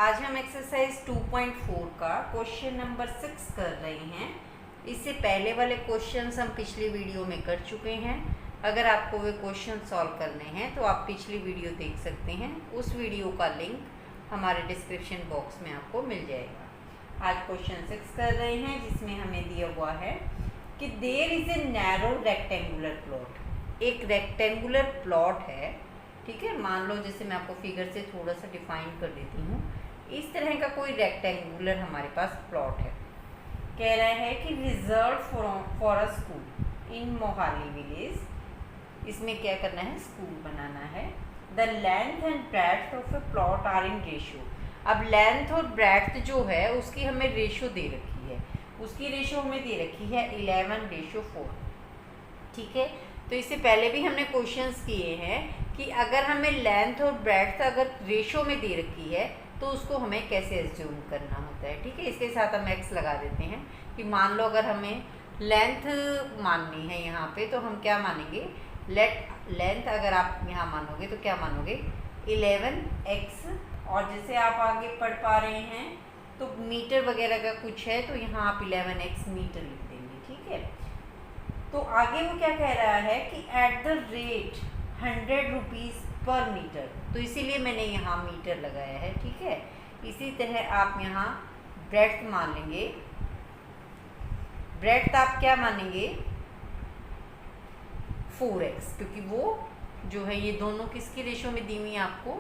आज हम एक्सरसाइज 2.4 का क्वेश्चन नंबर 6 कर रहे हैं। इससे पहले वाले क्वेश्चंस हम पिछली वीडियो में कर चुके हैं। अगर आपको वे क्वेश्चन सॉल्व करने हैं तो आप पिछली वीडियो देख सकते हैं। उस वीडियो का लिंक हमारे डिस्क्रिप्शन बॉक्स में आपको मिल जाएगा। आज क्वेश्चन 6 कर रहे हैं जिसमें हमें दिया हुआ है कि there is a narrow rectangular plot. एक रेक्टेंगुलर प्लॉट है, ठीक है। मान लो जैसे मैं आपको फिगर से थोड़ा सा डिफाइन कर देती हूँ। इस तरह का कोई रेक्टेंगुलर हमारे पास प्लॉट है। कह रहा है कि reserve for a school in Mohali village. इसमें क्या करना है, स्कूल बनाना है। The length and breadth of a plot are in ratio. अब लेंथ और ब्रेड्थ जो है उसकी हमें रेशियो दे रखी है। उसकी रेशियो हमें दे रखी है 11:4, ठीक है। तो इससे पहले भी हमने क्वेश्चंस किए हैं कि अगर हमें लेंथ और ब्रेड्थ अगर रेशियो में दे रखी है तो उसको हमें कैसे एज्यूम करना होता है, ठीक है। इसके साथ हम एक्स लगा देते हैं कि मान लो अगर हमें लेंथ माननी है यहाँ पे तो हम क्या मानेंगे, लेंथ अगर आप यहाँ मानोगे तो क्या मानोगे 11x। और जैसे आप आगे पढ़ पा रहे हैं तो मीटर वगैरह का कुछ है तो यहाँ आप 11x मीटर लिख देंगे, ठीक है। तो आगे वो क्या कह रहा है कि एट द रेट 100 रुपीज़ पर मीटर, तो इसीलिए मैंने यहाँ मीटर लगाया है, ठीक है। इसी तरह आप यहाँ ब्रेड्थ मान लेंगे। ब्रेड्थ आप क्या मानेंगे 4x, क्योंकि वो जो है ये दोनों किसकी रेशियो में दी हुई है आपको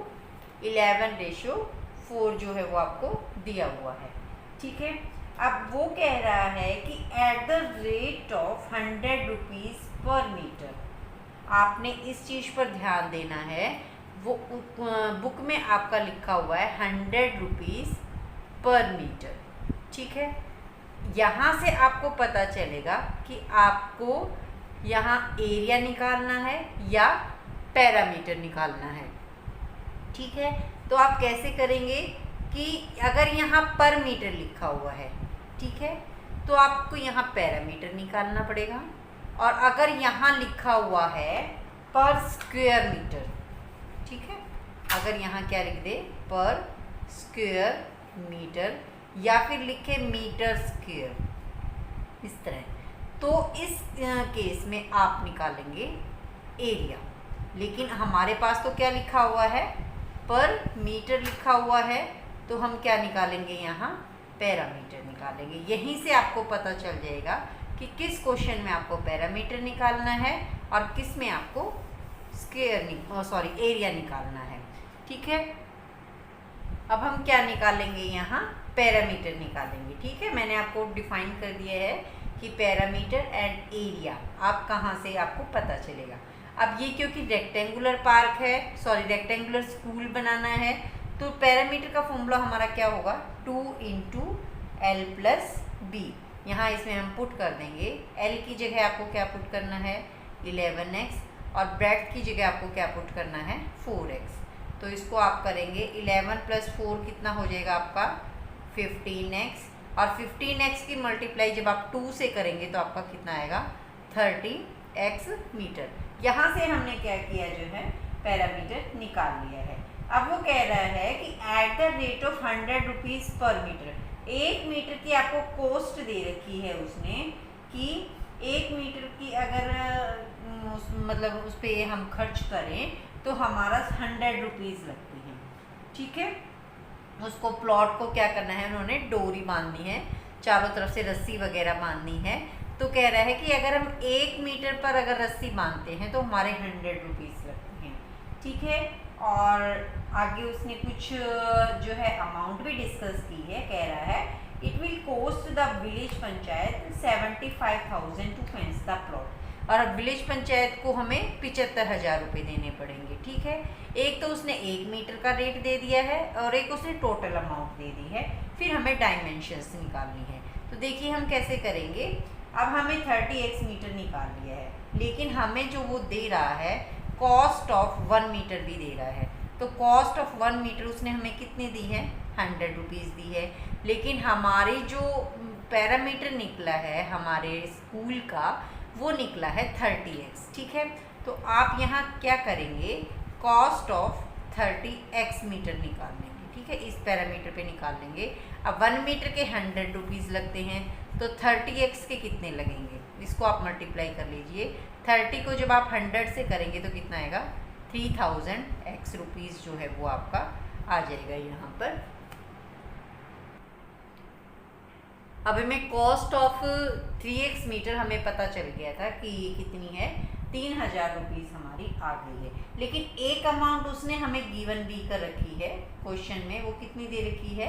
11:4 जो है वो आपको दिया हुआ है, ठीक है। अब वो कह रहा है कि at the rate of 100 rupees पर मीटर। आपने इस चीज़ पर ध्यान देना है, वो बुक में आपका लिखा हुआ है 100 रुपीज़ पर मीटर, ठीक है। यहाँ से आपको पता चलेगा कि आपको यहाँ एरिया निकालना है या पैरामीटर निकालना है, ठीक है। तो आप कैसे करेंगे कि अगर यहाँ पर मीटर लिखा हुआ है, ठीक है, तो आपको यहाँ पैरामीटर निकालना पड़ेगा। और अगर यहाँ लिखा हुआ है पर स्क्वायर मीटर, ठीक है, अगर यहाँ क्या लिख दे पर स्क्वायर मीटर या फिर लिखे मीटर स्क्वायर, इस तरह, तो इस केस में आप निकालेंगे एरिया। लेकिन हमारे पास तो क्या लिखा हुआ है पर मीटर लिखा हुआ है, तो हम क्या निकालेंगे यहाँ पैरामीटर निकालेंगे। यहीं से आपको पता चल जाएगा कि किस क्वेश्चन में आपको पैरामीटर निकालना है और किस में आपको एरिया निकालना है, ठीक है। अब हम क्या निकालेंगे, यहाँ पैरामीटर निकालेंगे, ठीक है। मैंने आपको डिफाइन कर दिया है कि पैरामीटर एंड एरिया आप कहाँ से आपको पता चलेगा। अब ये क्योंकि रेक्टेंगुलर पार्क है, रेक्टेंगुलर स्कूल बनाना है, तो पैरामीटर का फॉर्मूला हमारा क्या होगा 2 × L + B। यहाँ इसमें हम पुट कर देंगे L की जगह आपको क्या पुट करना है 11x और ब्रेड्थ की जगह आपको क्या पुट करना है 4x। तो इसको आप करेंगे 11 + 4 कितना हो जाएगा आपका 15x, और 15x की मल्टीप्लाई जब आप 2 से करेंगे तो आपका कितना आएगा 30x मीटर। यहाँ से हमने क्या किया जो है पैरामीटर निकाल लिया है। अब वो कह रहा है कि at the rate of 100 rupees पर मीटर, 1 मीटर की आपको कॉस्ट दे रखी है उसने कि 1 मीटर की अगर उस पर हम खर्च करें तो हमारा 100 रुपीज़ लगती हैं, ठीक है। उसको प्लॉट को क्या करना है, उन्होंने डोरी बांधनी है, चारों तरफ से रस्सी वगैरह बांधनी है। तो कह रहा है कि अगर हम 1 मीटर पर अगर रस्सी बांधते हैं तो हमारे 100 रुपीज़ लगते हैं, ठीक है। और आगे उसने कुछ जो है अमाउंट भी डिस्कस की है। कह रहा है it will cost the village panchayat 75,000 to fence the plot. और विलेज पंचायत को हमें 75,000 रुपये देने पड़ेंगे, ठीक है। एक तो उसने 1 मीटर का रेट दे दिया है और एक उसने टोटल अमाउंट दे दी है। फिर हमें डायमेंशंस निकालनी है। तो देखिए हम कैसे करेंगे। अब हमें 30x मीटर निकाल लिया है, लेकिन हमें जो वो दे रहा है कॉस्ट ऑफ 1 मीटर भी दे रहा है। तो कॉस्ट ऑफ 1 मीटर उसने हमें कितनी दी है 100 रुपीज़ दी है। लेकिन हमारी जो पैरामीटर निकला है हमारे स्कूल का वो निकला है 30x, ठीक है। तो आप यहाँ क्या करेंगे कॉस्ट ऑफ 30x मीटर निकालेंगे, ठीक है, इस पैरामीटर पे निकाल लेंगे। अब 1 मीटर के 100 रुपीज़ लगते हैं, तो 30x के कितने लगेंगे, इसको आप मल्टीप्लाई कर लीजिए। 30 को जब आप 100 से करेंगे तो कितना आएगा, 3000 रुपीज़ जो है वो आपका आ जाएगा यहाँ पर। अब हमें कॉस्ट ऑफ 3x मीटर हमें पता चल गया था कि ये कितनी है, 3000 रुपीज़ हमारी आ गई है। लेकिन एक अमाउंट उसने हमें गिवन भी कर रखी है क्वेश्चन में, वो कितनी दे रखी है,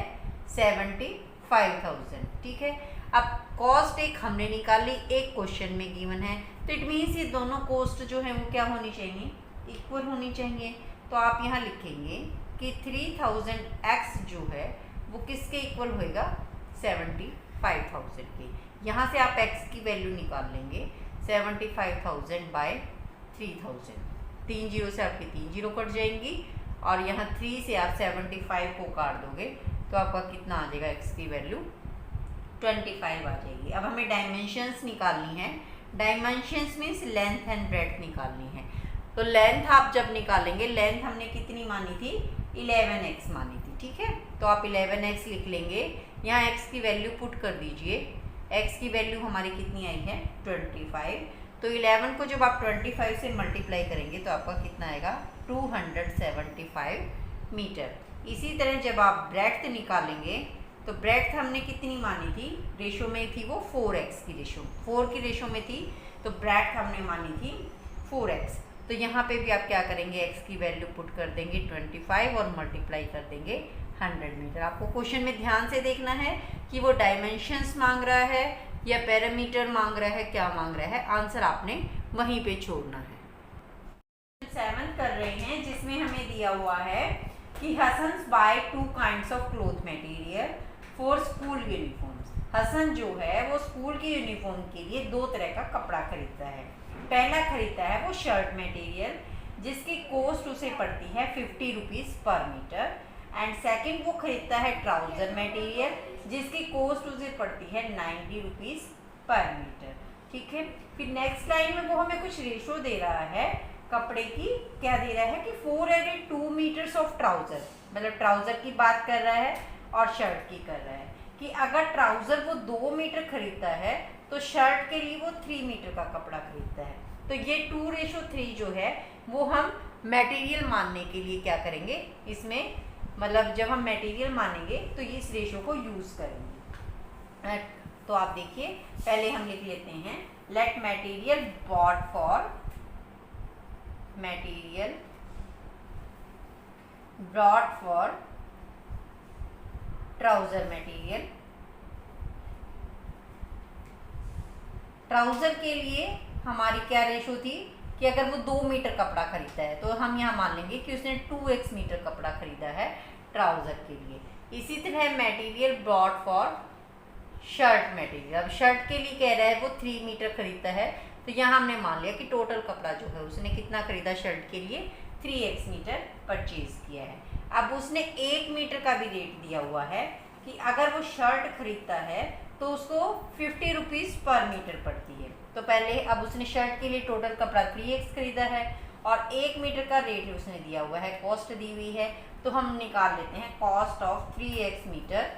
75,000। ठीक है, अब कॉस्ट एक हमने निकाली, एक क्वेश्चन में गिवन है, तो इट मीन्स ये दोनों कॉस्ट जो है वो क्या होनी चाहिए, इक्वल होनी चाहिए। तो आप यहाँ लिखेंगे कि 3000x जो है वो किसके इक्वल होएगा, 75,000 के। यहाँ से आप x की वैल्यू निकाल लेंगे, 75,000 बाय 3000, 3 जीरो से आपकी 3 जीरो कट जाएंगी, और यहाँ 3 से आप 75 को काट दोगे तो आपका कितना आ जाएगा, x की वैल्यू 25 आ जाएगी। अब हमें डायमेंशंस निकालनी है, dimensions means length and breadth निकालनी है। तो लेंथ आप जब निकालेंगे, लेंथ हमने कितनी मानी थी, 11x मानी थी। ठीक है, तो आप 11x लिख लेंगे, यहाँ x की वैल्यू पुट कर दीजिए, x की वैल्यू हमारी कितनी आई है, 25। तो 11 को जब आप 25 से मल्टीप्लाई करेंगे तो आपका कितना आएगा, 275 मीटर। इसी तरह जब आप ब्रेड्थ निकालेंगे तो ब्रेड्थ हमने कितनी मानी थी, रेशो में थी वो 4x की रेशो, 4 की रेशो में थी, तो ब्रेड्थ हमने मानी थी 4x। तो यहाँ पे भी आप क्या करेंगे, x की वैल्यू पुट कर देंगे 25 और मल्टीप्लाई कर देंगे 100 मीटर। आपको क्वेश्चन में ध्यान से देखना है कि वो डायमेंशंस मांग रहा है या पैरामीटर मांग रहा है, क्या मांग रहा है, आंसर आपने वहीं पे छोड़ना है। 7 कर रहे हैं, जिसमें हमें दिया हुआ है कि Hasan buy 2 kinds of cloth material for school uniforms. Hasan जो है वो स्कूल की यूनिफॉर्म के लिए 2 तरह का कपड़ा खरीदता है। पहला खरीदता है वो शर्ट मटेरियल, जिसकी कॉस्ट उसे पड़ती है 50 रुपीज़ पर मीटर, एंड सेकेंड वो खरीदता है ट्राउज़र मटेरियल, जिसकी कॉस्ट उसे पड़ती है 90 रुपीज़ पर मीटर। ठीक है, फिर नेक्स्ट लाइन में वो हमें कुछ रेशो दे रहा है कपड़े की, क्या दे रहा है कि 4 एडेड 2 मीटर्स ऑफ ट्राउज़र, मतलब ट्राउज़र की बात कर रहा है और शर्ट की कर रहा है कि अगर ट्राउज़र वो 2 मीटर खरीदता है तो शर्ट के लिए वो 3 मीटर का कपड़ा खरीदता है। तो ये 2:3 जो है वो हम मटेरियल मानने के लिए क्या करेंगे, इसमें मतलब जब हम मटेरियल मानेंगे तो ये इस रेशो को यूज़ करेंगे। तो आप देखिए, पहले हम लिख लेते हैं, let material bought for material brought for trouser material. Trouser के लिए हमारी क्या रेशो थी कि अगर वो 2 मीटर कपड़ा खरीदता है तो हम यहाँ मान लेंगे कि उसने 2x मीटर कपड़ा खरीदा है ट्राउज़र के लिए। इसी तरह material brought for shirt material, अब शर्ट के लिए कह रहा है वो 3 मीटर खरीदता है, तो यहाँ हमने मान लिया कि टोटल कपड़ा जो है उसने कितना खरीदा शर्ट के लिए, 3x मीटर परचेज किया है। अब उसने 1 मीटर का भी रेट दिया हुआ है कि अगर वो शर्ट खरीदता है तो उसको 50 रुपीज़ पर मीटर पड़ती है। तो पहले अब उसने शर्ट के लिए टोटल कपड़ा 3x खरीदा है और 1 मीटर का रेट उसने दिया हुआ है, कॉस्ट दी हुई है, तो हम निकाल लेते हैं cost of 3x metre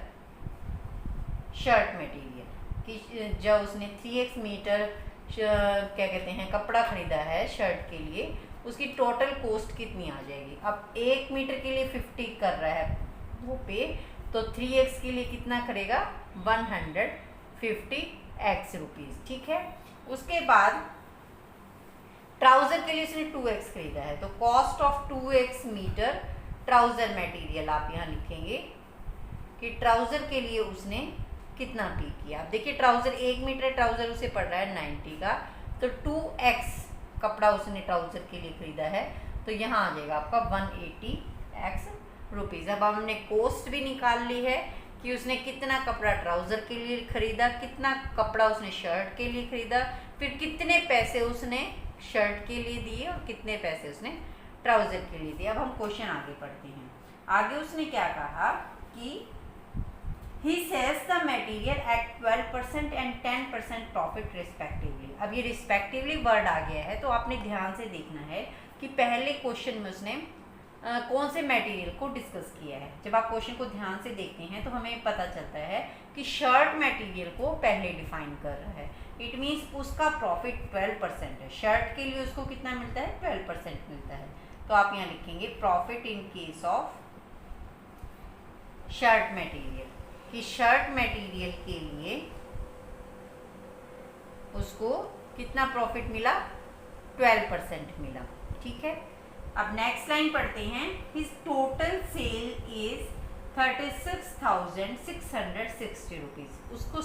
shirt material कि जब उसने 3x मीटर क्या कहते हैं कपड़ा खरीदा है शर्ट के लिए, उसकी टोटल कॉस्ट कितनी आ जाएगी। अब 1 मीटर के लिए 50 कर रहा है वो पे, तो 3x के लिए कितना करेगा, 150x रुपीज़। ठीक है, उसके बाद ट्राउज़र के लिए उसने 2x खरीदा है, तो cost of 2x metre trouser material आप यहाँ लिखेंगे कि ट्राउज़र के लिए उसने कितना पे किया। अब देखिए ट्राउज़र 1 मीटर ट्राउज़र उसे पड़ रहा है 90 का, तो 2x कपड़ा उसने ट्राउज़र के लिए खरीदा है, तो यहाँ आ जाएगा आपका 180x रुपीज़। अब हमने कॉस्ट भी निकाल ली है कि उसने कितना कपड़ा ट्राउज़र के लिए खरीदा, कितना कपड़ा उसने शर्ट के लिए खरीदा, फिर कितने पैसे उसने शर्ट के लिए दिए और कितने पैसे उसने ट्राउज़र के लिए दिए। अब हम क्वेश्चन आगे पढ़ते हैं। आगे उसने क्या कहा कि he sells the material at 12% and 10% profit respectively. अब ये रिस्पेक्टिवली वर्ड आ गया है, तो आपने ध्यान से देखना है कि पहले क्वेश्चन में उसने कौन से मटेरियल को डिस्कस किया है। जब आप क्वेश्चन को ध्यान से देखते हैं तो हमें पता चलता है कि शर्ट मटेरियल को पहले डिफाइन कर रहा है। इट मीन्स उसका प्रॉफिट 12% है। शर्ट के लिए उसको कितना मिलता है, 12% मिलता है। तो आप यहाँ लिखेंगे profit in case of shirt material, कि शर्ट मटेरियल के लिए उसको कितना प्रॉफिट मिला, 12% मिला। ठीक है, अब नेक्स्ट लाइन पढ़ते हैं। His total sale is 36,660 rupees. उसको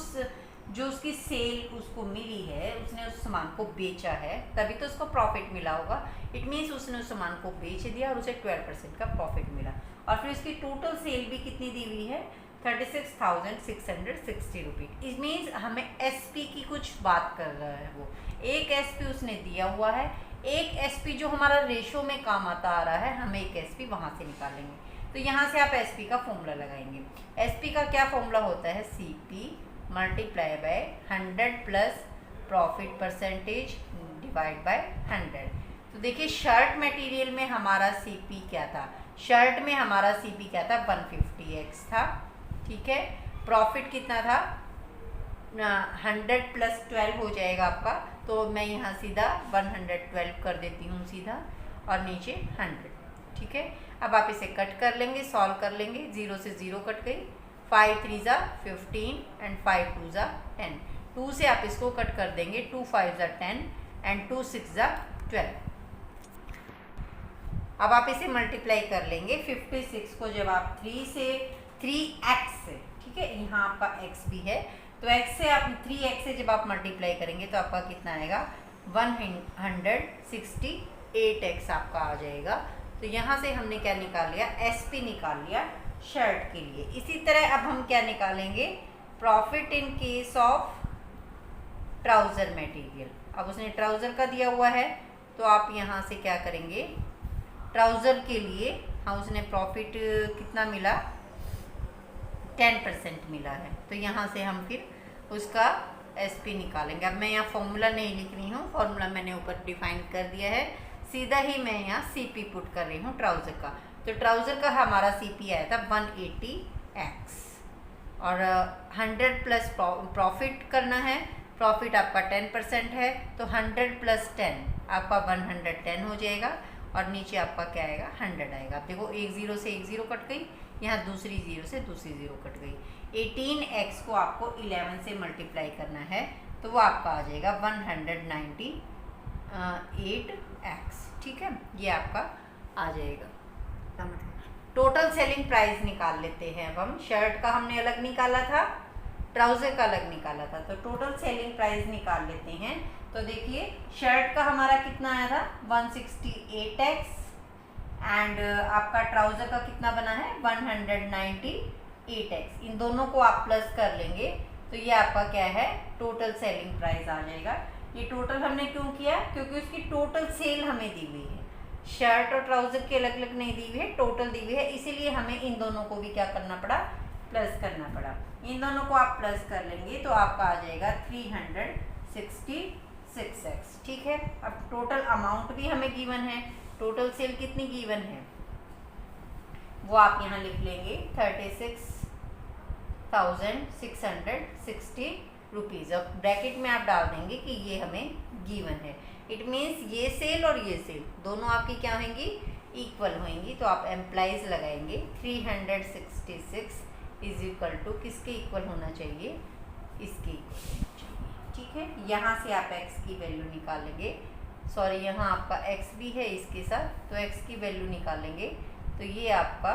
जो उसकी सेल उसको मिली है, उसने उस सामान को बेचा है, तभी तो उसको प्रॉफिट मिला होगा। इट मीन्स उसने उस सामान को बेच दिया और उसे 12% का प्रॉफिट मिला। और फिर उसकी टोटल सेल भी कितनी दी हुई है, 36,660 रुपीज़। इट मीन्स हमें एसपी की कुछ बात कर रहा है वो। एक एसपी उसने दिया हुआ है, एक एसपी जो हमारा रेशो में काम आता आ रहा है, हमें एक एसपी वहाँ से निकालेंगे। तो यहाँ से आप एसपी का फॉर्मूला लगाएंगे। एसपी का क्या फॉर्मूला होता है, CP multiply by 100 plus profit percentage divide by 100। तो देखिए शर्ट मटेरियल में हमारा सीपी क्या था, शर्ट में हमारा सीपी क्या था, 150x था। ठीक है, प्रॉफिट कितना था, 100 प्लस 12 हो जाएगा आपका। तो मैं यहाँ सीधा 112 कर देती हूँ सीधा, और नीचे 100। ठीक है, अब आप इसे कट कर लेंगे, सॉल्व कर लेंगे। 0 से 0 कट गई, 5 3 ज़ा 15 एंड 5 2 ज़ा 10। 2 से आप इसको कट कर देंगे, 2 5 ज़ा 10 एंड 2 6 ज़ा 12। अब आप इसे मल्टीप्लाई कर लेंगे। 56 को जब आप 3x से, ठीक है, यहाँ आपका x भी है, तो x से आप 3x से जब आप मल्टीप्लाई करेंगे तो आपका कितना आएगा, 168x आपका आ जाएगा। तो यहाँ से हमने क्या निकाल लिया, SP निकाल लिया शर्ट के लिए। इसी तरह अब हम क्या निकालेंगे, profit in case of trouser material. अब उसने ट्राउज़र का दिया हुआ है, तो आप यहाँ से क्या करेंगे, ट्राउज़र के लिए हाँ उसने प्रॉफिट कितना मिला, 10% मिला है। तो यहाँ से हम फिर उसका SP निकालेंगे। अब मैं यहाँ फॉर्मूला नहीं लिख रही हूँ, फॉर्मूला मैंने ऊपर डिफाइन कर दिया है, सीधा ही मैं यहाँ CP पुट कर रही हूँ ट्राउज़र का। तो ट्राउज़र का हमारा CP आया था 180x, और 100 प्लस प्रॉफिट करना है, प्रॉफिट आपका 10% है, तो 100 प्लस 10 आपका 110 हो जाएगा, और नीचे आपका क्या आएगा, 100 आएगा। आप देखो एक 0 से एक 0 कट गई, यहाँ दूसरी 0 से दूसरी 0 कट गई। 18x को आपको 11 से मल्टीप्लाई करना है, तो वो आपका आ जाएगा 198x। ठीक है, ये आपका आ जाएगा। टोटल सेलिंग प्राइस निकाल लेते हैं। अब हम शर्ट का हमने अलग निकाला था, ट्राउज़र का अलग निकाला था, तो टोटल सेलिंग प्राइस निकाल लेते हैं। तो देखिए शर्ट का हमारा कितना आया था, 168x, एंड आपका ट्राउज़र का कितना बना है, 198x। इन दोनों को आप प्लस कर लेंगे तो ये आपका क्या है, टोटल सेलिंग प्राइस आ जाएगा। ये टोटल हमने क्यों किया, क्योंकि उसकी टोटल सेल हमें दी हुई है, शर्ट और ट्राउज़र की अलग अलग नहीं दी हुई है, टोटल दी हुई है, इसीलिए हमें इन दोनों को भी क्या करना पड़ा, प्लस करना पड़ा। इन दोनों को आप प्लस कर लेंगे तो आपका आ जाएगा 366x। ठीक है, अब टोटल अमाउंट भी हमें गिवन है, टोटल सेल कितनी गिवन है वो आप यहाँ लिख लेंगे, 36,660 रुपीज़। अब ब्रैकेट में आप डाल देंगे कि ये हमें गिवन है। इट मीन्स ये सेल और ये सेल दोनों आपकी क्या होंगी, इक्वल होंगी। तो आप एम्प्लाइज लगाएंगे, 366 इज इक्वल टू किसके इक्वल होना चाहिए, इसके इक्वल होना चाहिए। ठीक है, यहाँ से आप x की वैल्यू निकालेंगे, सॉरी यहाँ आपका x भी है इसके साथ, तो x की वैल्यू निकालेंगे तो ये आपका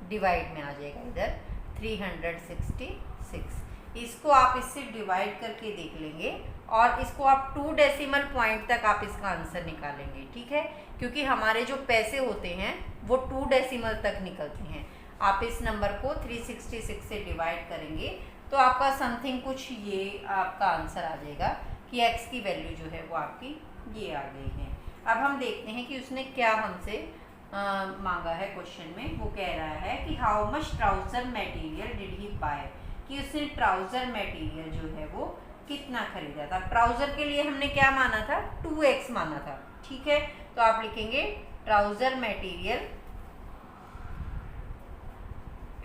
डिवाइड में आ जाएगा इधर 366। इसको आप इससे डिवाइड करके देख लेंगे, और इसको आप 2 डेसिमल पॉइंट तक आप इसका आंसर निकालेंगे। ठीक है, क्योंकि हमारे जो पैसे होते हैं वो 2 डेसिमल तक निकलते हैं। आप इस नंबर को 366 से डिवाइड करेंगे तो आपका समथिंग कुछ ये आपका आंसर आ जाएगा कि x की वैल्यू जो है वो आपकी ये आ गई है। अब हम देखते हैं कि उसने क्या हमसे मांगा है क्वेश्चन में। वो कह रहा है कि how much trouser material did he buy, कि उसने ट्राउज़र मटेरियल जो है वो कितना खरीदा था। ट्राउज़र के लिए हमने क्या माना था, 2x माना था। ठीक है, तो आप लिखेंगे trouser material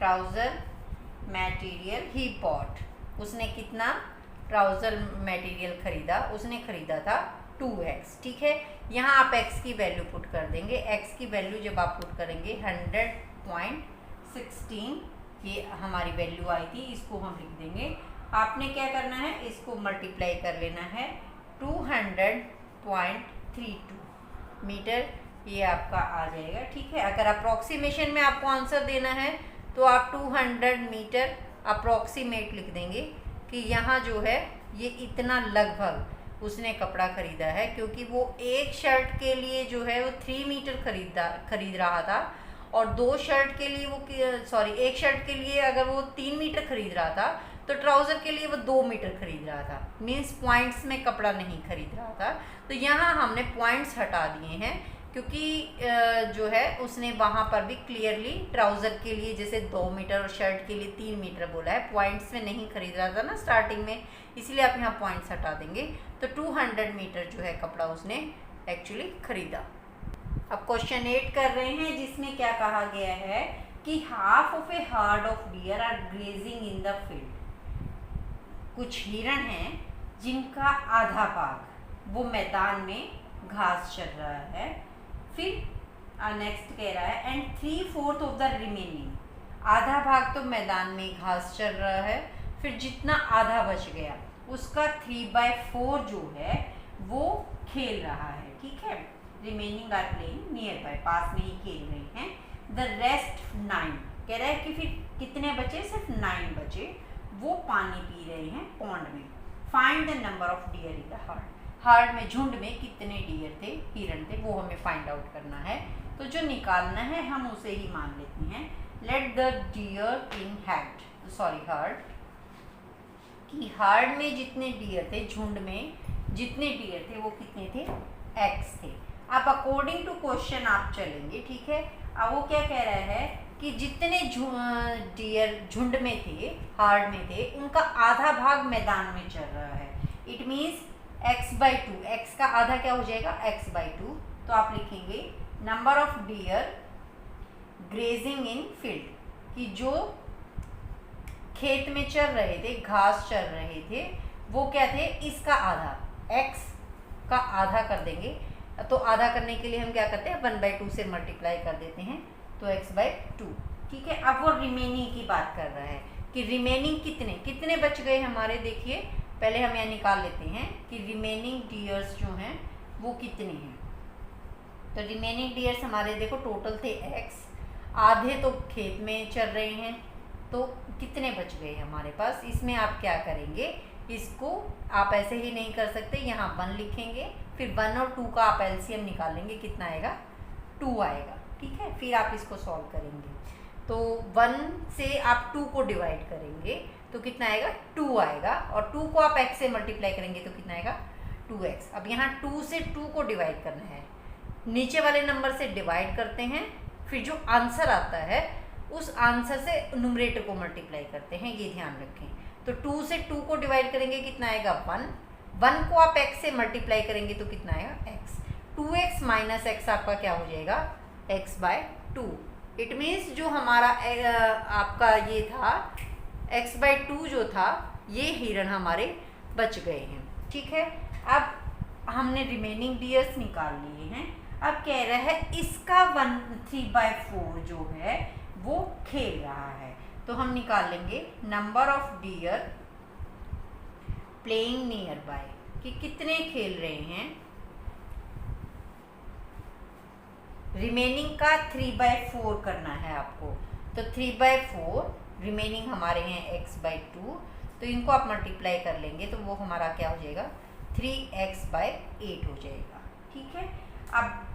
trouser material he bought, उसने कितना ट्राउज़र मटेरियल खरीदा, उसने खरीदा था 2x। ठीक है, यहाँ आप x की वैल्यू पुट कर देंगे। x की वैल्यू जब आप पुट करेंगे 100.16 ये हमारी वैल्यू आई थी, इसको हम लिख देंगे। आपने क्या करना है, इसको मल्टीप्लाई कर लेना है 200.32 मीटर, ये आपका आ जाएगा। ठीक है, अगर अप्रॉक्सीमेशन में आपको आंसर देना है तो आप 200 मीटर अप्रॉक्सीमेट लिख देंगे कि यहाँ जो है ये इतना लगभग उसने कपड़ा खरीदा है, क्योंकि वो एक शर्ट के लिए जो है वो 3 मीटर खरीद रहा था, और 2 शर्ट के लिए वो एक शर्ट के लिए अगर वो 3 मीटर खरीद रहा था तो ट्राउज़र के लिए वो 2 मीटर खरीद रहा था, मीन्स पॉइंट्स में कपड़ा नहीं खरीद रहा था। तो यहाँ हमने पॉइंट्स हटा दिए हैं, क्योंकि जो है उसने वहाँ पर भी क्लियरली ट्राउज़र के लिए जैसे 2 मीटर और शर्ट के लिए 3 मीटर बोला है, पॉइंट्स में नहीं खरीद रहा था ना स्टार्टिंग में, इसलिए आप यहाँ पॉइंट्स हटा देंगे। तो 200 मीटर जो है कपड़ा उसने एक्चुअली खरीदा। अब क्वेश्चन 8 कर रहे हैं, जिसमें क्या कहा गया है कि half of a herd of deer are grazing in the field. कुछ हिरण हैं जिनका आधा भाग वो मैदान में घास चर रहा है। फिर नेक्स्ट कह रहा है एंड 3/4 ऑफ द रिमेनिंग, आधा भाग तो मैदान में घास चर रहा है, फिर जितना आधा बच गया उसका 3/4 जो है वो खेल रहा है। ठीक है, remaining are playing nearby, पास में ही खेल रहे हैं। द रेस्ट 9 कह रहा है कि फिर कितने बचे, सिर्फ 9 बचे, वो पानी पी रहे हैं पॉन्ड में। Find the number of dear in the heard, heard में झुंड में कितने डियर थे, हिरण थे, वो हमें फाइंड आउट करना है। तो जो निकालना है हम उसे ही मान लेते हैं। Let the deer in herd, कि हर्ड में जितने डियर थे, झुंड में जितने डियर थे वो कितने थे, x थे। अब अकॉर्डिंग टू क्वेश्चन आप चलेंगे। ठीक है, अब वो क्या कह रहा है कि जितने डियर झुंड में थे, हर्ड में थे, उनका आधा भाग मैदान में चल रहा है। इट मीन्स x/2, x का आधा क्या हो जाएगा, x/2। तो आप लिखेंगे number of dear grazing in field, कि जो खेत में चल रहे थे, घास चल रहे थे, वो क्या थे, इसका आधा, x का आधा कर देंगे। तो आधा करने के लिए हम क्या करते हैं, 1/2 से मल्टीप्लाई कर देते हैं, तो x/2। ठीक है, अब वो रिमेनिंग की बात कर रहा है कि रिमेनिंग कितने बच गए हमारे। देखिए पहले हम यहाँ निकाल लेते हैं कि रिमेनिंग डियर्स जो हैं वो कितने हैं। तो रिमेनिंग डियर्स हमारे देखो टोटल थे x, आधे तो खेत में चल रहे हैं, तो कितने बच गए हमारे पास। इसमें आप क्या करेंगे, इसको आप ऐसे ही नहीं कर सकते, यहाँ 1 लिखेंगे, फिर 1 और 2 का आप एलसीएम निकाल लेंगे, कितना आएगा, 2 आएगा। ठीक है, फिर आप इसको सॉल्व करेंगे, तो 1 से आप 2 को डिवाइड करेंगे तो कितना आएगा, 2 आएगा, और 2 को आप x से मल्टीप्लाई करेंगे तो कितना आएगा, 2x। अब यहाँ 2 से 2 को डिवाइड करना है, नीचे वाले नंबर से डिवाइड करते हैं, फिर जो आंसर आता है उस आंसर से न्यूमरेटर को मल्टीप्लाई करते हैं, ये ध्यान रखें। तो 2 से 2 को डिवाइड करेंगे, कितना आएगा, 1 को आप x से मल्टीप्लाई करेंगे तो कितना आएगा, x। 2x माइनस x आपका क्या हो जाएगा, x/2। इट मीन्स जो हमारा आपका ये था x/2 जो था, ये हिरण हमारे बच गए हैं। ठीक है, अब हमने रिमेनिंग डियर्स निकाल लिए हैं। अब कह रहा है इसका 3/4 जो है वो खेल रहा है, तो हम निकाल लेंगे number of dear playing near by, कि कितने खेल रहे हैं। रिमेनिंग का 3/4 करना है आपको, तो 3/4 रिमेनिंग हमारे हैं x/2, तो इनको आप मल्टीप्लाई कर लेंगे तो वो हमारा क्या हो जाएगा, 3x/8 हो जाएगा। ठीक है, अब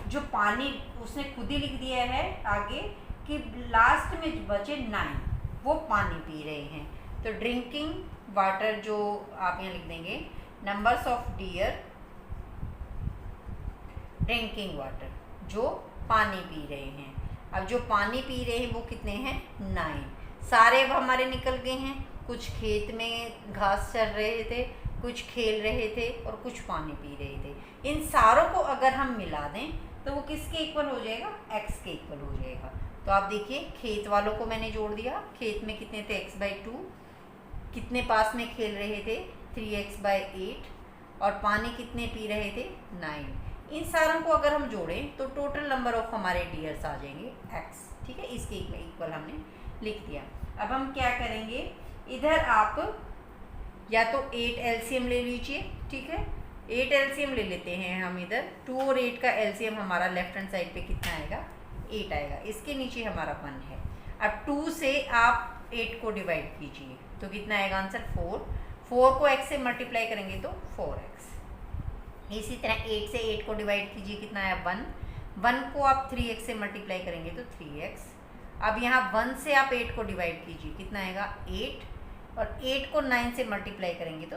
जो पानी उसने खुद ही लिख दिया है आगे कि लास्ट में बचे 9 वो पानी पी रहे हैं, तो ड्रिंकिंग वाटर जो आप यहाँ लिख देंगे, numbers of dear drinking water, जो पानी पी रहे हैं। अब जो पानी पी रहे हैं वो कितने हैं, 9। सारे अब हमारे निकल गए हैं, कुछ खेत में घास चर रहे थे, कुछ खेल रहे थे और कुछ पानी पी रहे थे। इन सारों को अगर हम मिला दें तो वो किसके इक्वल हो जाएगा, x के इक्वल हो जाएगा। तो आप देखिए खेत वालों को मैंने जोड़ दिया, खेत में कितने थे x/2, कितने पास में खेल रहे थे 3x/8, और पानी कितने पी रहे थे 9। इन सारों को अगर हम जोड़ें तो टोटल नंबर ऑफ हमारे डियर्स आ जाएंगे x। ठीक है, इसके इक्वल हमने लिख दिया। अब हम क्या करेंगे, इधर आप या तो 8 एलसीएम ले लीजिए। ठीक है, 8 एलसीएम ले लेते हैं हम। इधर 2 और 8 का एलसीएम हमारा लेफ्ट हैंड साइड पे कितना आएगा 8 आएगा। इसके नीचे हमारा 1 है। अब 2 से आप 8 को डिवाइड कीजिए तो कितना आएगा आंसर 4। 4 को x से मल्टीप्लाई करेंगे तो 4x। इसी तरह 8 से 8 को डिवाइड कीजिए, कितना आया 1। 1 को आप 3x से मल्टीप्लाई करेंगे तो 3x। अब यहाँ 1 से आप 8 को डिवाइड कीजिए, कितना आएगा 8, और 8 को 9 से मल्टीप्लाई करेंगे तो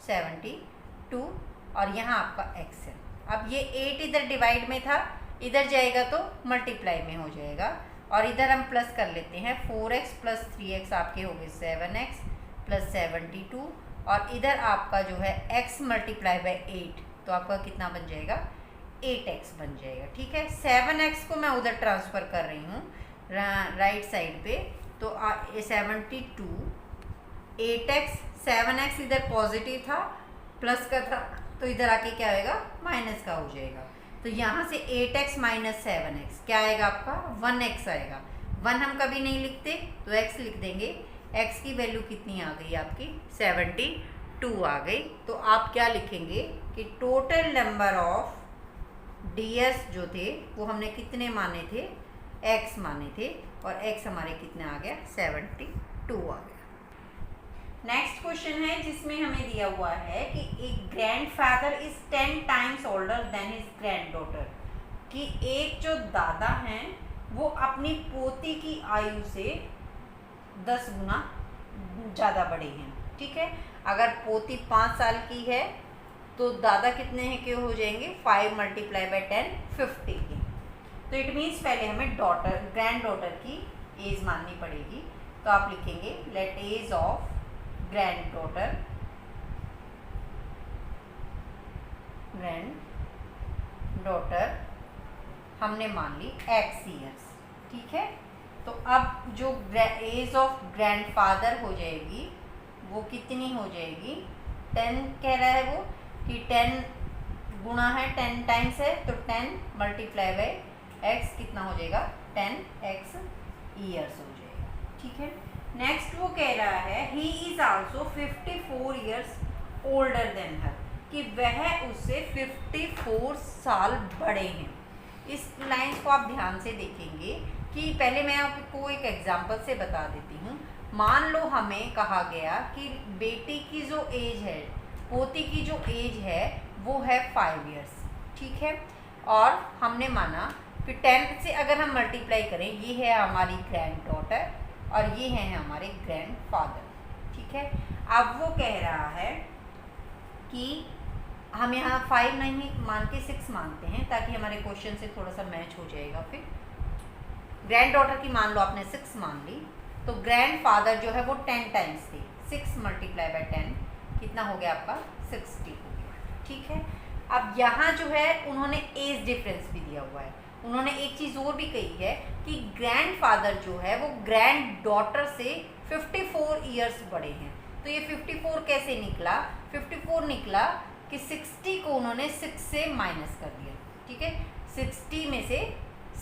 72, और यहाँ आपका x है। अब ये 8 इधर डिवाइड में था, इधर जाएगा तो मल्टीप्लाई में हो जाएगा, और इधर हम प्लस कर लेते हैं। 4x प्लस 3x आपके हो गए 7x प्लस 72, और इधर आपका जो है x मल्टीप्लाई बाय 8 तो आपका कितना बन जाएगा 8x बन जाएगा। ठीक है, 7x को मैं उधर ट्रांसफ़र कर रही हूँ राइट साइड पे, तो 72 8x, 7x इधर पॉजिटिव था प्लस का था, तो इधर आके क्या आएगा माइनस का हो जाएगा। तो यहाँ से 8x माइनस 7x क्या आएगा आपका 1x आएगा। 1 हम कभी नहीं लिखते तो x लिख देंगे। x की वैल्यू कितनी आ गई आपकी 72 आ गई। तो आप क्या लिखेंगे कि टोटल नंबर ऑफ डियर्स जो थे वो हमने कितने माने थे x माने थे, और x हमारे कितने आ गया 72 आ गया। नेक्स्ट क्वेश्चन है जिसमें हमें दिया हुआ है कि एक grandfather is 10 times older than his granddaughter, कि एक जो दादा हैं वो अपनी पोती की आयु से 10 गुना ज़्यादा बड़े हैं। ठीक है, अगर पोती 5 साल की है तो दादा कितने हैं के हो जाएंगे 5 मल्टीप्लाई बाय 10 50 के। तो इट मीन्स पहले हमें ग्रैंड डॉटर की एज माननी पड़ेगी। तो आप लिखेंगे let age of granddaughter हमने मान ली x ईयर्स। ठीक है, तो अब जो एज ऑफ ग्रैंडफादर हो जाएगी वो कितनी हो जाएगी 10 कह रहा है वो कि 10 गुना है 10 टाइम्स है, तो 10 मल्टीप्लाई बाय x कितना हो जाएगा 10x ईयर्स हो जाएगा। ठीक है, नेक्स्ट वो कह रहा है he is also 54 years older than her, कि वह उससे 54 साल बड़े हैं। इस लाइन्स को आप ध्यान से देखेंगे कि पहले मैं आपको एक एग्जांपल से बता देती हूँ। मान लो हमें कहा गया कि बेटी की जो एज है, पोती की जो एज है वो है 5 ईयर्स। ठीक है, और हमने माना कि 10 से अगर हम मल्टीप्लाई करें, ये है हमारी ग्रैंड डॉटर और ये हैं हमारे ग्रैंडफादर। ठीक है, अब वो कह रहा है कि हम यहाँ 5 नहीं मान के 6 मानते हैं ताकि हमारे क्वेश्चन से थोड़ा सा मैच हो जाएगा। फिर ग्रैंड डॉटर की मान लो आपने 6 मान ली, तो ग्रैंडफादर जो है वो 10 टाइम्स थे। 6 मल्टीप्लाई बाय 10 कितना हो गया आपका 60 हो गया। ठीक है, अब यहाँ जो है उन्होंने एज डिफरेंस भी दिया हुआ है। उन्होंने एक चीज़ और भी कही है कि ग्रैंडफादर जो है वो ग्रैंड डॉटर से 54 ईयर्स बड़े हैं। तो ये 54 कैसे निकला, 54 निकला कि 60 को उन्होंने 6 से माइनस कर दिया। ठीक है, 60 में से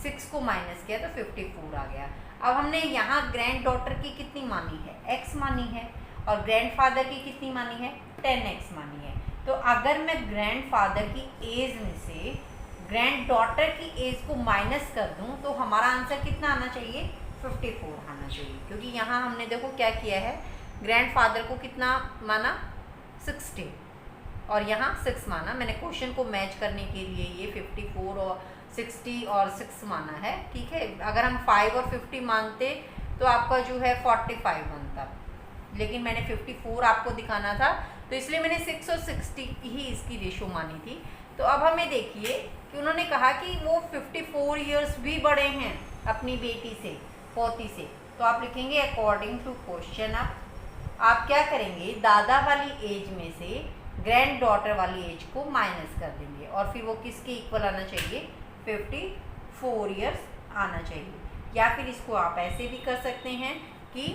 6 को माइनस किया तो 54 आ गया। अब हमने यहाँ ग्रैंड डॉटर की कितनी मानी है x मानी है, और ग्रैंडफादर की कितनी मानी है 10x मानी है। तो अगर मैं ग्रैंडफादर की एज में से ग्रैंड डॉटर की एज को माइनस कर दूं तो हमारा आंसर कितना आना चाहिए 54 आना चाहिए, क्योंकि यहाँ हमने देखो क्या किया है, ग्रैंडफादर को कितना माना 60 और यहाँ 6 माना। मैंने क्वेश्चन को मैच करने के लिए ये 54 और 60 और 6 माना है। ठीक है, अगर हम 5 और 50 मानते तो आपका जो है 45 बनता, लेकिन मैंने 54 आपको दिखाना था तो इसलिए मैंने 6 और 60 ही इसकी रेशो मानी थी। तो अब हमें देखिए कि उन्होंने कहा कि वो 54 ईयर्स भी बड़े हैं अपनी बेटी से, पोती से। तो आप लिखेंगे अकॉर्डिंग टू क्वेश्चन। आप क्या करेंगे, दादा वाली एज में से ग्रैंड डॉटर वाली एज को माइनस कर देंगे और फिर वो किसके इक्वल आना चाहिए 54 ईयर्स आना चाहिए। या फिर इसको आप ऐसे भी कर सकते हैं कि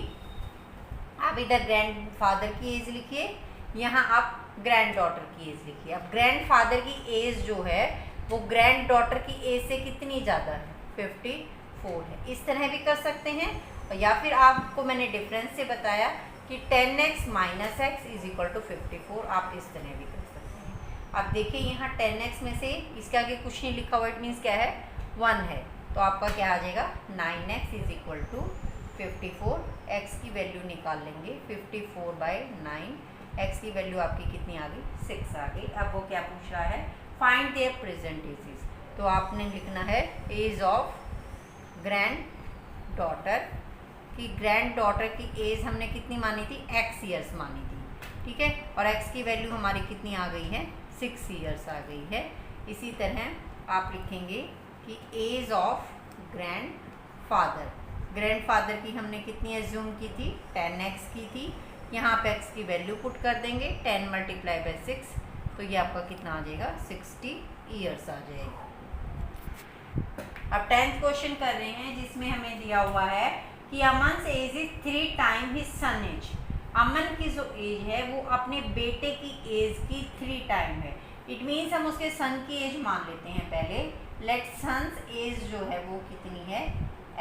आप इधर ग्रैंड फादर की एज लिखिए, यहाँ आप ग्रैंड डॉटर की एज लिखिए। अब ग्रैंड फादर की एज जो है वो ग्रैंड डॉटर की एज से कितनी ज़्यादा है, 54 है। इस तरह भी कर सकते हैं, या फिर आपको मैंने डिफरेंस से बताया कि 10x minus X is equal to 54, आप इस तरह भी कर सकते हैं। अब देखिए यहाँ 10x में से इसके आगे कुछ नहीं लिखा हुआ, इट मीन्स क्या है, 1 है, तो आपका क्या आ जाएगा 9x is equal to 54। x की वैल्यू निकाल लेंगे, 54/9, x की वैल्यू आपकी कितनी आ गई, 6 आ गई। अब वो क्या पूछ रहा है, फाइंड देयर प्रेजेंट एजेस, तो आपने लिखना है एज ऑफ ग्रैंड डॉटर, कि ग्रैंड डॉटर की एज हमने कितनी मानी थी, x ईयर्स मानी थी, ठीक है, और x की वैल्यू हमारी कितनी आ गई है, 6 ईयर्स आ गई है। इसी तरह आप लिखेंगे कि age of grandfather, grandfather की हमने कितनी एज्यूम की थी, 10x की थी, यहाँ पे x की वैल्यू पुट कर देंगे, 10 × 6, तो ये आपका कितना आ जाएगा, 60 ईयर्स आ जाएगा। अब 10th क्वेश्चन कर रहे हैं, जिसमें हमें दिया हुआ है कि Aman age is 3 time his son age, Aman की जो एज है वो अपने बेटे की एज की 3 टाइम है। इट मीन्स हम उसके सन की एज मान लेते हैं पहले, लेट सन्स एज जो है वो कितनी है,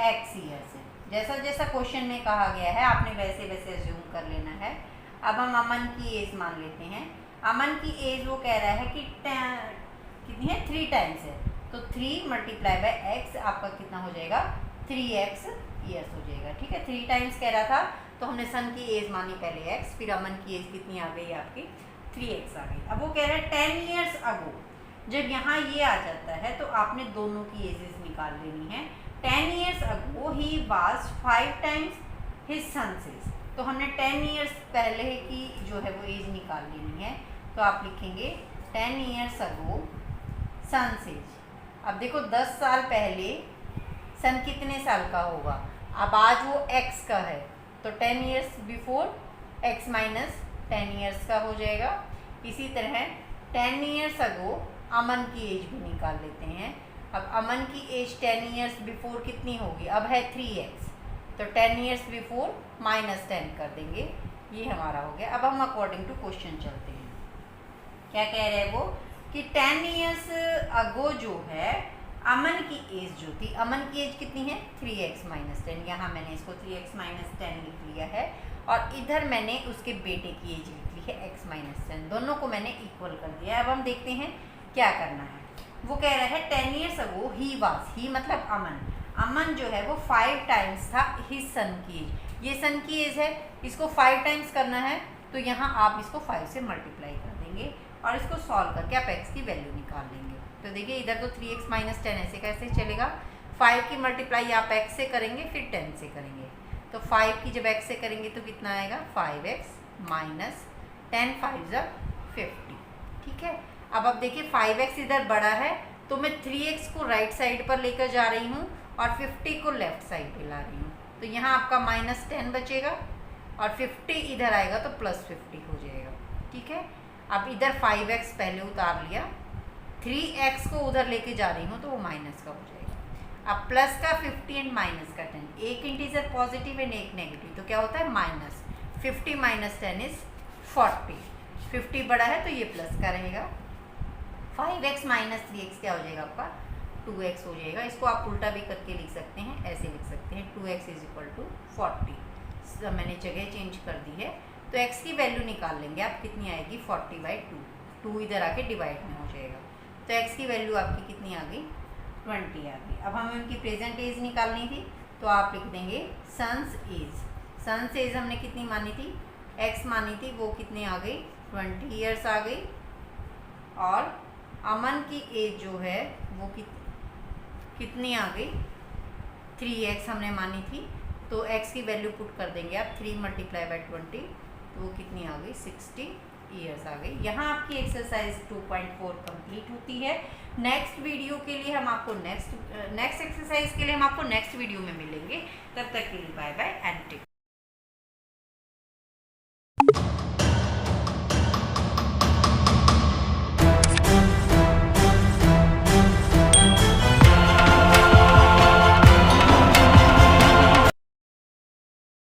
x ईयर्स है। जैसा जैसा क्वेश्चन में कहा गया है आपने वैसे वैसे एज्यूम कर लेना है। अब हम अमन की एज मान लेते हैं, अमन की एज वो कह रहा है कि कितनी है, 3 टाइम्स है, तो 3 × x आपका कितना हो जाएगा, 3x ईयर्स हो जाएगा, ठीक है। 3 टाइम्स कह रहा था, तो हमने सन की एज मानी पहले x, फिर अमन की एज कितनी आ गई आपकी, 3x आ गई। अब वो कह रहा है 10 ईयर्स अगो, जब यहाँ ये आ जाता है तो आपने दोनों की एजेस निकाल लेनी है। 10 years ago he was 5 times his son's age, तो हमने 10 ईयर्स पहले की जो है वो एज निकाल लेनी है, तो आप लिखेंगे 10 ईयर्स अगो सन्स एज। अब देखो 10 साल पहले सन कितने साल का होगा, अब आज वो x का है, तो 10 years before x minus 10 years का हो जाएगा। इसी तरह 10 ईयर्स अगो अमन की एज भी निकाल लेते हैं। अब अमन की एज 10 ईयर्स बिफोर कितनी होगी, अब है 3x, तो 10 ईयर्स बिफोर -10 कर देंगे, ये हमारा हो गया। अब हम अकॉर्डिंग टू क्वेश्चन चलते हैं, क्या कह रहे हैं वो कि 10 ईयर्स अगो जो है अमन की एज जो थी, अमन की एज कितनी है, 3x - 10, यहाँ मैंने इसको 3x - 10 लिख लिया है, और इधर मैंने उसके बेटे की एज लिख ली है x - 10, दोनों को मैंने इक्वल कर दिया है। अब हम देखते हैं क्या करना है। वो कह रहा है 10 ईयर्स अगो ही वाज, ही मतलब अमन, अमन जो है वो 5 टाइम्स था हिज सन की एज, ये सन की एज है, इसको 5 टाइम्स करना है, तो यहाँ आप इसको 5 से मल्टीप्लाई कर देंगे और इसको सॉल्व करके आप x की वैल्यू निकाल लेंगे। तो देखिए इधर तो 3x - 10 ऐसे कैसे चलेगा, 5 की मल्टीप्लाई आप x से करेंगे फिर 10 से करेंगे, तो 5 की जब x से करेंगे तो कितना आएगा, 5x - 10 5 = 50, ठीक है। अब देखिए 5x इधर बड़ा है, तो मैं 3x को राइट साइड पर लेकर जा रही हूँ और 50 को लेफ्ट साइड पे ला रही हूँ, तो यहाँ आपका -10 बचेगा और 50 इधर आएगा तो +50 हो जाएगा, ठीक है। अब इधर 5x पहले उतार लिया, 3x को उधर लेके जा रही हूँ तो वो माइनस का हो जाएगा। अब प्लस का 50 एंड माइनस का 10, एक इंटीजर पॉजिटिव एंड एक नेगेटिव, तो क्या होता है माइनस, 50 - 10 इज 40, 50 बड़ा है तो ये प्लस का रहेगा, 5x - 3x क्या हो जाएगा आपका, 2x हो जाएगा। इसको आप उल्टा भी करके लिख सकते हैं, ऐसे लिख सकते हैं 2x = 40, मैंने जगह चेंज कर दी है, तो x की वैल्यू निकाल लेंगे आप, कितनी आएगी 40/2, 2 इधर आके डिवाइड में हो जाएगा, तो x की वैल्यू आपकी कितनी आ गई, 20 आ गई। अब हमें उनकी प्रेजेंट एज निकालनी थी, तो आप लिख देंगे सन्स एज, सन्स एज हमने कितनी मानी थी, x मानी थी, वो कितनी आ गई, 20 ईयर्स आ गई, और अमन की एज जो है वो कितनी आ गई, 3x हमने मानी थी, तो x की वैल्यू पुट कर देंगे आप, 3 × 20, तो वो कितनी आ गई, 60 ईयर्स आ गई। यहाँ आपकी एक्सरसाइज 2.4 कंप्लीट होती है। नेक्स्ट वीडियो के लिए हम आपको नेक्स्ट एक्सरसाइज के लिए हम आपको नेक्स्ट वीडियो में मिलेंगे, तब तक के लिए बाय बाय एंड टेक।